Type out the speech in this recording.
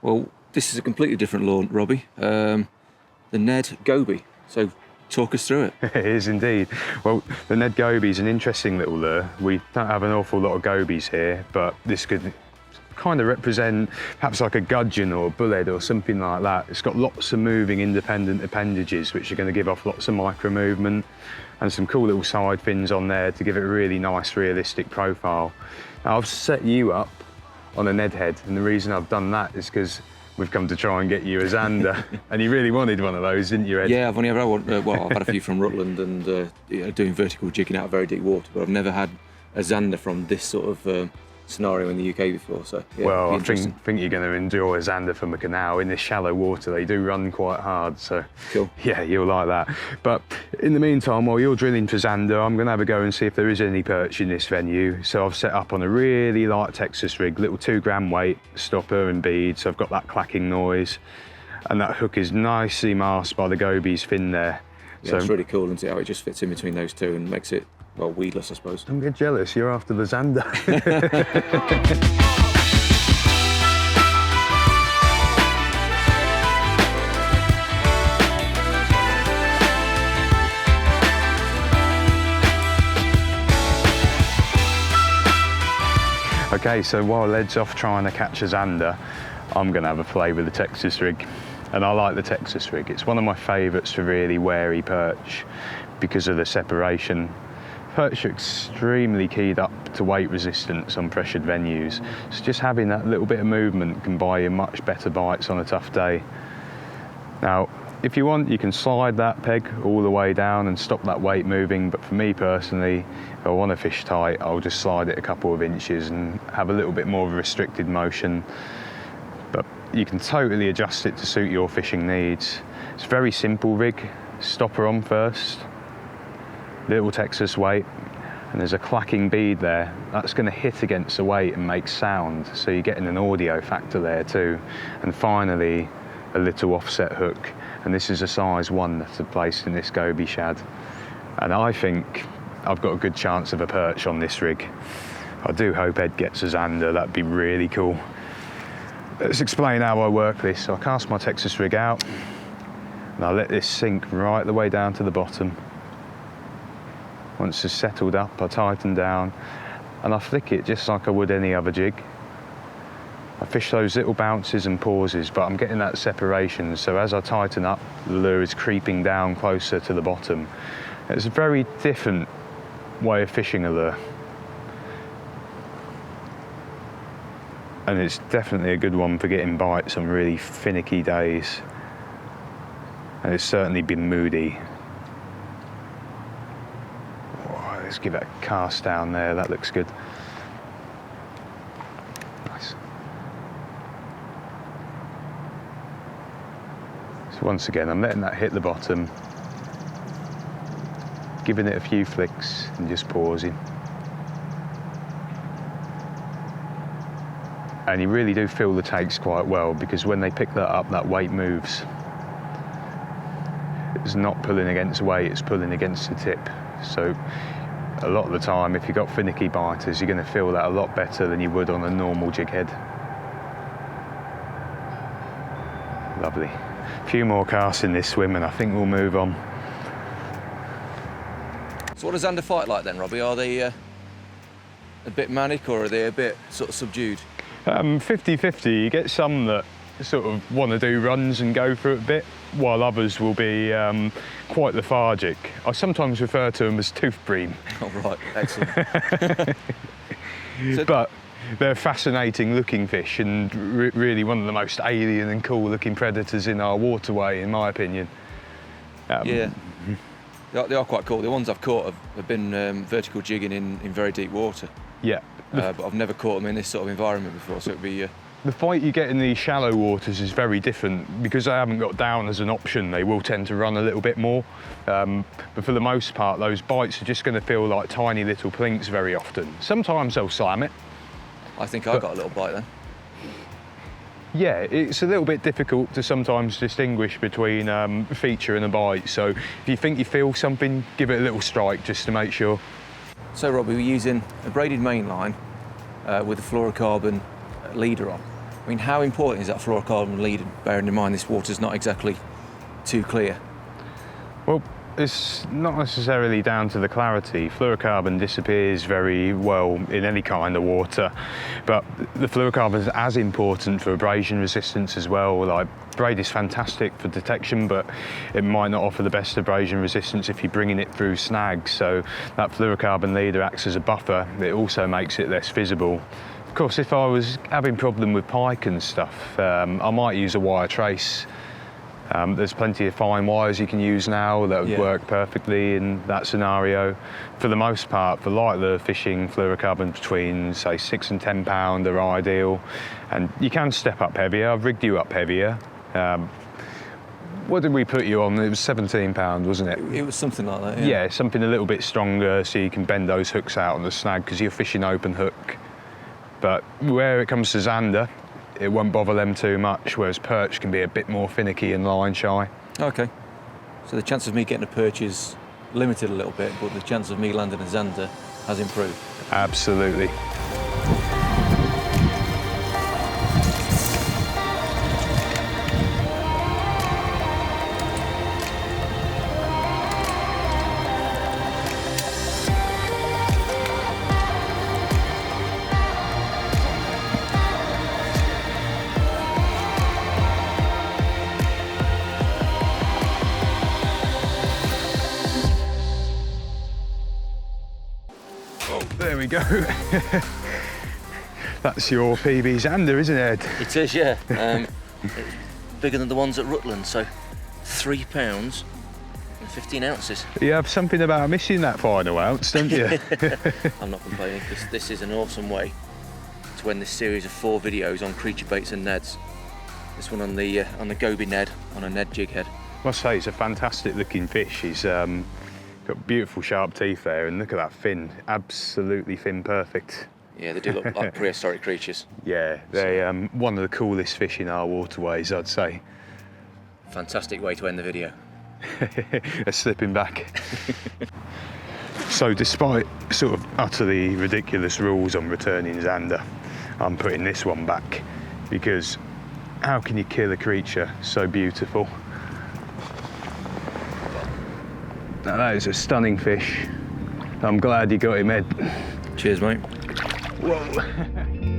Well, this is a completely different lure, Robbie. The NED Goby. So talk us through it. It is indeed. Well, the NED Goby is an interesting little lure. We don't have an awful lot of gobies here, but this could kind of represent perhaps like a gudgeon or a bullhead or something like that. It's got lots of moving independent appendages which are going to give off lots of micro movement and some cool little side fins on there to give it a really nice realistic profile. Now, I've set you up on a Ned head, and the reason I've done that is because we've come to try and get you a Zander, and you really wanted one of those, didn't you, Ed? Yeah, I've only ever had one. Well, I've had a few from Rutland and you know, doing vertical jigging out of very deep water, but I've never had a Zander from this sort of scenario in the UK before. So yeah, well, I think you're going to enjoy a Zander from a canal. In this shallow water, they do run quite hard, so cool. Yeah, you'll like that. But in the meantime, while you're drilling for Zander, I'm going to have a go and see if there is any perch in this venue. So I've set up on a really light Texas rig, little 2 gram weight, stopper and bead, so I've got that clacking noise, and that hook is nicely masked by the Goby's fin there. Yeah, so it's really cool, isn't it, how it just fits in between those two and makes it, well, weedless, I suppose. Don't get jealous, you're after the Zander. Okay, so while Ed's off trying to catch a Zander, I'm going to have a play with the Texas rig. And I like the Texas rig. It's one of my favourites for really wary perch because of the separation. Perch are extremely keyed up to weight resistance on pressured venues, so just having that little bit of movement can buy you much better bites on a tough day. Now, if you want, you can slide that peg all the way down and stop that weight moving, but for me personally, if I want to fish tight, I'll just slide it a couple of inches and have a little bit more of a restricted motion. But you can totally adjust it to suit your fishing needs. It's a very simple rig. Stopper on first, little Texas weight, and there's a clacking bead there. That's going to hit against the weight and make sound, so you're getting an audio factor there too. And finally, a little offset hook, and this is a size 1 that's placed in this Goby shad. And I think I've got a good chance of a perch on this rig. I do hope Ed gets a Zander, that'd be really cool. Let's explain how I work this. So I cast my Texas rig out, and I let this sink right the way down to the bottom. Once it's settled up, I tighten down, and I flick it just like I would any other jig. I fish those little bounces and pauses, but I'm getting that separation, so as I tighten up, the lure is creeping down closer to the bottom. It's a very different way of fishing a lure. And it's definitely a good one for getting bites on really finicky days. And it's certainly been moody. Oh, let's give it a cast down there, that looks good. Nice. So once again, I'm letting that hit the bottom, giving it a few flicks and just pausing. And you really do feel the takes quite well, because when they pick that up, that weight moves. It's not pulling against weight, it's pulling against the tip. So a lot of the time, if you've got finicky biters, you're going to feel that a lot better than you would on a normal jig head. Lovely. A few more casts in this swim and I think we'll move on. So what does Zander fight like then, Robbie? Are they a bit manic, or are they a bit sort of subdued? 50-50. You get some that sort of want to do runs and go for it a bit, while others will be quite lethargic. I sometimes refer to them as tooth bream. Oh, right, excellent. But they're fascinating looking fish, and really one of the most alien and cool looking predators in our waterway, in my opinion. Yeah, they are quite cool. The ones I've caught have been vertical jigging in very deep water. Yeah. But I've never caught them in this sort of environment before, so it'd be... The fight you get in these shallow waters is very different. Because they haven't got down as an option, they will tend to run a little bit more. But for the most part, those bites are just going to feel like tiny little plinks very often. Sometimes they'll slam it. I think I got a little bite then. Yeah, it's a little bit difficult to sometimes distinguish between a feature and a bite. So if you think you feel something, give it a little strike just to make sure. So Robbie, we're using a braided main line with a fluorocarbon leader on. I mean, how important is that fluorocarbon lead, bearing in mind this water's not exactly too clear? Well, it's not necessarily down to the clarity. Fluorocarbon disappears very well in any kind of water, but the fluorocarbon is as important for abrasion resistance as well. Like, braid is fantastic for detection, but it might not offer the best abrasion resistance if you're bringing it through snags. So that fluorocarbon leader acts as a buffer. It also makes it less visible. Of course, if I was having problem with pike and stuff, I might use a wire trace. There's plenty of fine wires you can use now that would work perfectly in that scenario. For the most part, for lighter fishing, fluorocarbon between, say, 6 and 10 pound are ideal. And you can step up heavier. I've rigged you up heavier. What did we put you on? It was 17 pound, wasn't it? It was something like that, yeah. Yeah, something a little bit stronger so you can bend those hooks out on the snag because you're fishing open hook. But where it comes to Zander, it won't bother them too much, whereas perch can be a bit more finicky and line shy. Okay. So the chance of me getting a perch is limited a little bit, but the chance of me landing a Zander has improved. Absolutely. There we go. That's your PB Zander, isn't it, Ed? It is, yeah. It's bigger than the ones at Rutland, so 3 pounds and 15 ounces. You have something about missing that final ounce, don't you? I'm not complaining, because this is an awesome way to end this series of 4 videos on creature baits and neds. This one on the Goby NED, on a Ned jig head. I must say, it's a fantastic looking fish. He's got beautiful sharp teeth there, and look at that fin, absolutely fin perfect. Yeah, they do look like prehistoric creatures. Yeah, they're one of the coolest fish in our waterways, I'd say. Fantastic way to end the video. A slipping back. So despite sort of utterly ridiculous rules on returning Zander, I'm putting this one back, because how can you kill a creature so beautiful? Now that is a stunning fish. I'm glad you got him, Ed. Cheers, mate. Whoa.